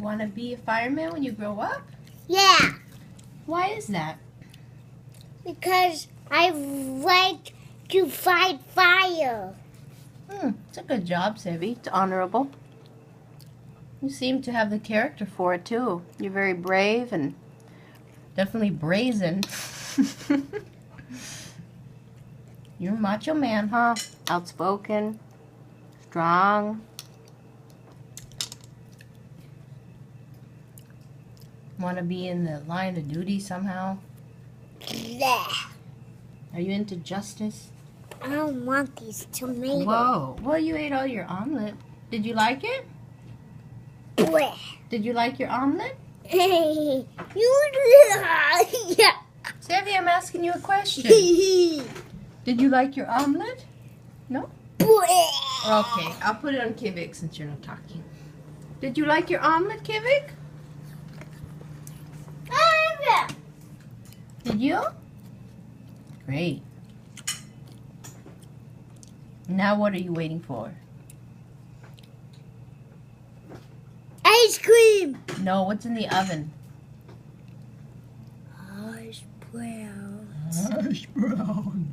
want to be a fireman when you grow up? Yeah, Why is that? because I like to fight fire. It's a good job, Sevi. It's honorable. You seem to have the character for it, too. You're very brave and definitely brazen. You're a macho man, huh? Outspoken, strong. Want to be in the line of duty somehow? Bleh. Are you into justice? I don't want these tomatoes. Whoa. Well, you ate all your omelet. Did you like it? Bleh. Did you like your omelet? You yeah. Sevi, I'm asking you a question. Bleh. Did you like your omelet? No? Okay, I'll put it on Kivik since you're not talking. Did you like your omelet, Kivik? Did you? Great. Now what are you waiting for? Ice cream. No, what's in the oven? Hash brown. Hash brown.